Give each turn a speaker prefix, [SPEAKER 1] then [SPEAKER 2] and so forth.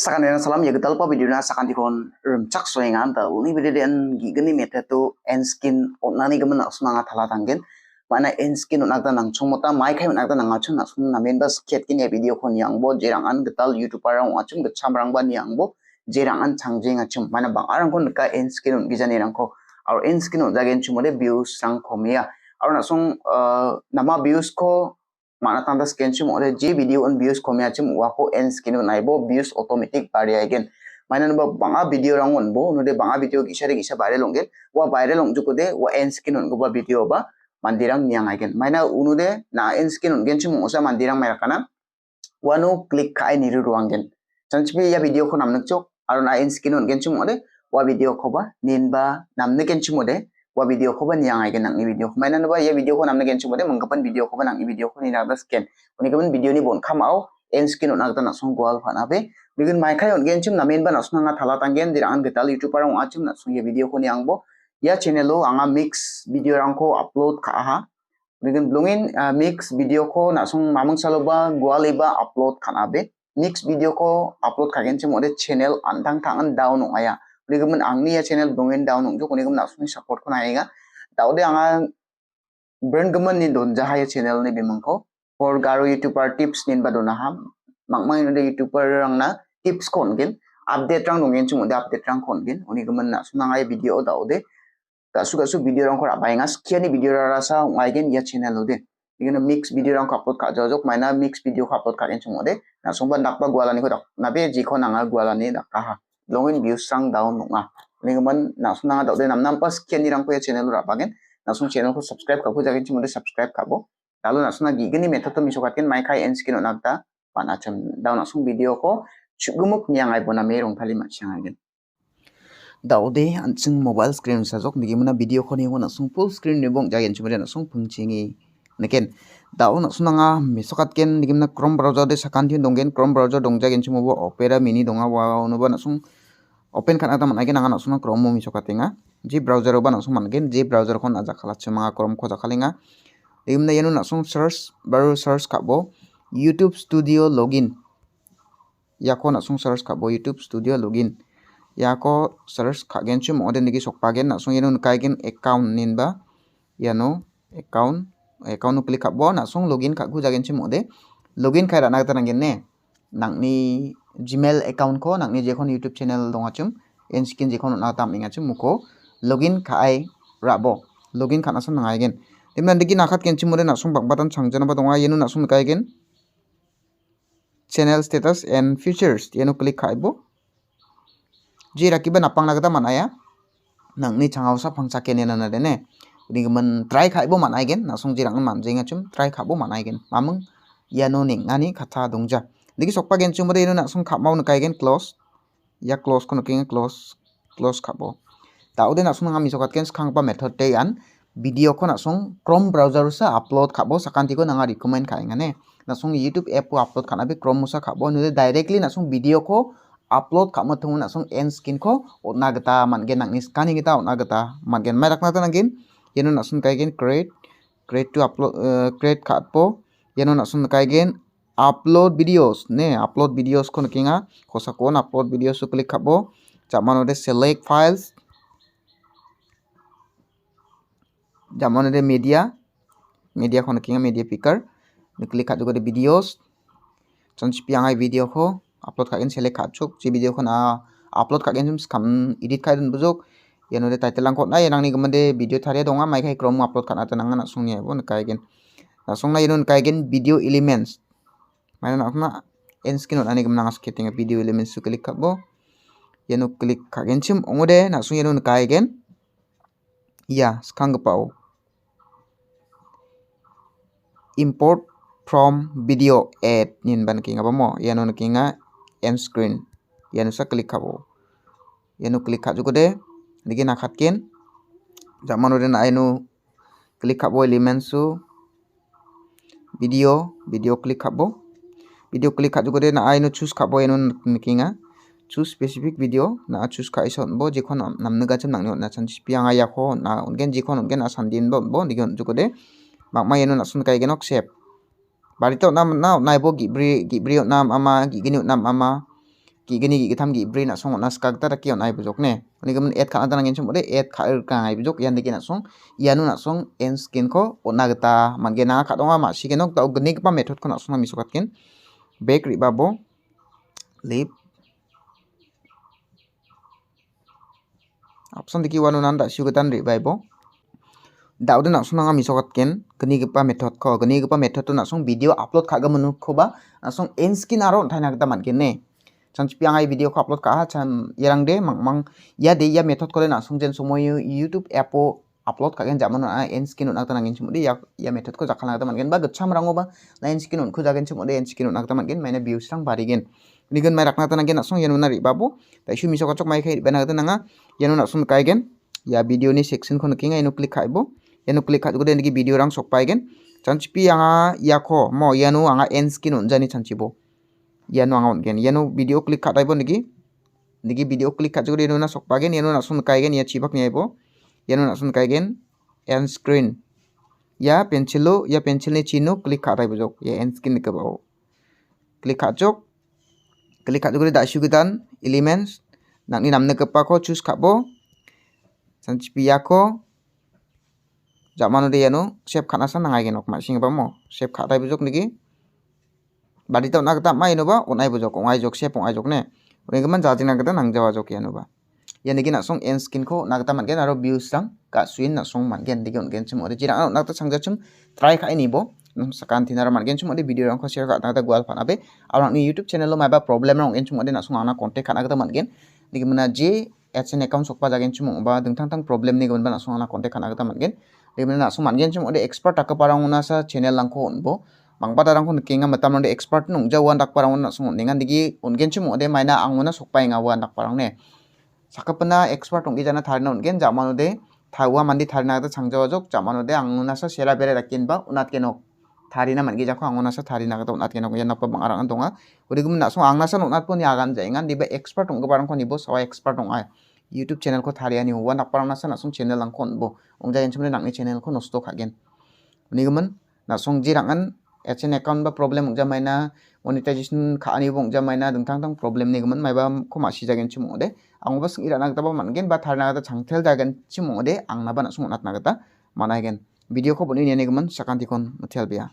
[SPEAKER 1] Sakan dengan salam ya getal pa video na sakan dikon Rimchaksoa yang anta uni video den gigani meta tu enskin onani gaman nak sunanga thala tanggen mana enskin onakta nang chungmota Maikai onakta nang achun nak sun namen bas kiat kin ya video kon yang bo jerangan getal youtuber rang achum gecham rang ban yang bo jerangan changjing achum mana bang arang kon ka enskin on gijani rang ko ar enskin on jagen chumode views rang komia ar nak sung nama views ko mana tanda scan chum ore je video on views komia chum wa ko end skin on aibo views automatic bari again mana no banga video rangon bo no de banga video gisa viral longen wa viral long juko de wa end skin on go ba video ba mandirang nyang again mana unu de na end skin on gen chum osa mandirang mai kana wa no click kai ni ruangen chanchbi ya video ko namnak chok aro na end skin on gen chum ore wa video ko ba nin ba namne gen chum ode wa video ko ban yang aigen nang ni video ko mainan ba ya video ko namna gen chumode mangkapan video ko ban nang ni video ko ni na scan uni kapan video ni bon khamao en skin on agta na song gwal phana be bigun Maikai on gen chum namen ba na sunga thala tanggen dirang getal youtuber ang achum na sung ya video ko ni angbo ya channel lo anga mix video rang ko upload ka ha bigun blungin mix video ko na sung mamang saloba gwal iba upload khana be mix video ko upload ka gen chum ode channel antang tangan down aya Ligamen angni ya channel dongen down nungjo kuni gam nasuni support ko naega daude anga brand gaman ni don jahaya channel ni bimangko for Garo YouTuber tips nin badona ham mangmang ni YouTuber rang na tips kon gen update rang dongen chung update rang kon gen uni gaman nasuna ngai video daude kasu video rang ko rabainga skiani video rasa ngai gen ya channel ode igana mix video rang upload ka jojok maina mix video upload ka gen chung ode nasung ban dakba gwalani ko dak nabe ji ko nanga gwalani dakka longin views sang down nunga lingaman nasuna daude nam pas kian nirang ko ya channel rapagen nasung channel ko subscribe ka ko jagin chimode subscribe kabo lalu nasuna gigani method to misokatken Maikai and skin onakta panacham down nasung video ko chugumuk nyang ai bona merong thali machang agen daude anching mobile screen sajok nigimuna video ko ningo nasung full screen nibong jagin chimode nasung pungchingi neken dau nasuna nga misokatken nigimna Chrome browser de sakantin donggen Chrome browser dongjagin chimobo Opera mini donga wa onoba nasung open kan ata managen anga nasuna Chrome mo misokatenga je browser oba nasung managen je browser kon aja khalatche manga Chrome ko jakhalinga imna yenu nasung search baru search kabo YouTube Studio login yako nasung search kabo YouTube Studio login yako search khagen chum ode nigi sokpagen nasung yenu kaigen account ninba yano account no click kabo nasung login khagu jagen chum ode login khai rana gata nangen ne nangni Gmail account ko nangni jekon YouTube channel dongachum en skin jekon na tam ingachum muko login khai rabo login khana sam nangaigen timna digi nakhat kenchum mode nasung bakbatan changjana ba donga yenu nasung kaigen channel status and features yenu click khaibo ji rakiba napang nagata manaya nangni changausa phangchake nena na dene udigaman try khaibo manaigen nasung jirang manjinga chum try khabo manaigen mamung yano ningani khatha dongja digi sokpa gen chumode yenu nasung khamau nakaigen close ya close kono king close khabo daude nasung nga misokatken khangpa method te an video ko nasung Chrome browser sa upload khabo sakanti ko nanga recommend kaingane nasung YouTube app ko upload khana be Chrome musa khabo nude directly nasung video ko upload khama thung nasung end skin ko ona gata mangen nangni scanning gita ona gata mangen mai rakna ta nangin yenu nasung kaigen create to upload create khatpo yenu nasung kaigen upload videos ne upload videos ko nakinga khosakon upload videos click khabo jamanode select files jamanode media ko nakinga media picker click khajugo de videos chanchi piangai video ko upload khagen select khachuk je video ko na upload khagen jum skam edit khaidun bujok yanode title lang ko na yanangni gamande video thare donga Maikai Chrome upload khana ta nanga na sungni abo nakaigen nasungna yenun kaigen video elements mana nakna end skin on ani gamna skating video elements su click khabo yenu click khagen chim ongode nasung yenu kaigen ya skang pao import from video add nin ban kinga bamo yenu kinga end screen yenu sa click khabo yenu click khajugode digi nakhatken jamanode na enu click khabo elements su video click khabo video click khajugode na ainu choose khabo enu nikinga choose specific video na choose khai son bo jekon namna gacham nangni na chanchi pianga yakho na ongen jekon ongen asan din bo nigon jukode makma enu na sun kai genok save barito nam na naibo gibri nam ama gigini nam ama gini gitam gi brain na song na skak ta ki on ai bujok ne ni gaman add kha na ngin chum ode add kha ka ai bujok yan digi na song yanu na song end skin ko ona gata man ge na kha donga ma si genok ta gni pa method ko na song na misokat ken back ri babo lip option diki wanu nan da syugatan ri baibo daude na song na misokat ken gni pa method ko gni pa method to na song video upload kha ga manu ko ba na song end skin aro thaina gata man ken ne chanchi piang ai video ko upload ka chan yerang de mang ya de ya method ko na sung jen somoy YouTube app o upload ka gen jaman na end skin nak tanang chum de ya method ko jakhala ta man gen ba gacham rango ba na end skin ko jagen chum de end skin nak ta man gen maina views rang barigen nigen mai rakna tanang gen na sung yanu na ri babu ta shu miso ko chok mai khai bana ta nanga yanu na sung kai gen ya video ni section ko nukinga inu click khaibo yanu click kha de ni video rang sok pai gen chanchi pi anga ya ko mo yanu anga end skin on jani chanchi bo yanu anga on gen yanu video click kha daibo niki video click kha jogre na sok pagen yanu na sun kai gen ya chibak ni aibo yanu na sun kai gen end screen ya pencil ni chino click kha daibo jok ya end screen ka ba click kha jogre da shugidan elements nakni namne kapa ko choose khabo sanchi piya ko jamano de yanu save khana sa nangai gen ok ma sing ba mo save kha daibo jok niki badi ta nak ta mai no ba onai bujok ongai jok se pongai jok ne ore gaman jajing nak ta nang jawa jok ya no ba yani gi na song end skin ko nak ta man gen aro views sang ka swin na song man gen digi on gen chum ore jira nak ta sangja chum try khai ni bo sakan thinar man gen chum ore video rang ko share ka ta gwal phana be arang ni YouTube channel lo mai ba problem rang gen chum ore na song ana contact khana ta man gen digi mana je AdSense account sokpa jagen chum ba dingtang tang problem ni gon ba na song ana contact khana ta man gen digi mana na song man gen chum ore expert tak parang una sa channel lang ko onbo bangpa tarang ko kinga matam ronde expert nung jawan dak parang na sungon ningan digi ongen chum ode maina anguna sokpai nga wan dak parang ne sakapna expert onggi jana tharna ongen jamano de thawa mandi tharna ta changjawa jok jamano de anguna sa sera bere rakin ba unat kenok tharina mangi jako anguna sa tharina ta unat kenok yan pa bangarang donga urigum na so angna sa unat pon yagan jaingan diba expert ongga parang ko nibo sawa expert onga YouTube channel ko thariani wan dak parang na sa na sung channel lang kon bo ongja gen chumne nakni channel ko nosto khagen uniguman na sung jirangan AdSense account ba problem ongja maina monetization kha ani bong ja maina dingtang tang problem ni gaman maiba khoma si jagen chimo de ang ba sing ira nak ta ba mangen ba tharna ta changthel jagen chimo de ang na ba na sungat na ta manai gen video ko boni ne gaman sakanti kon muthel bia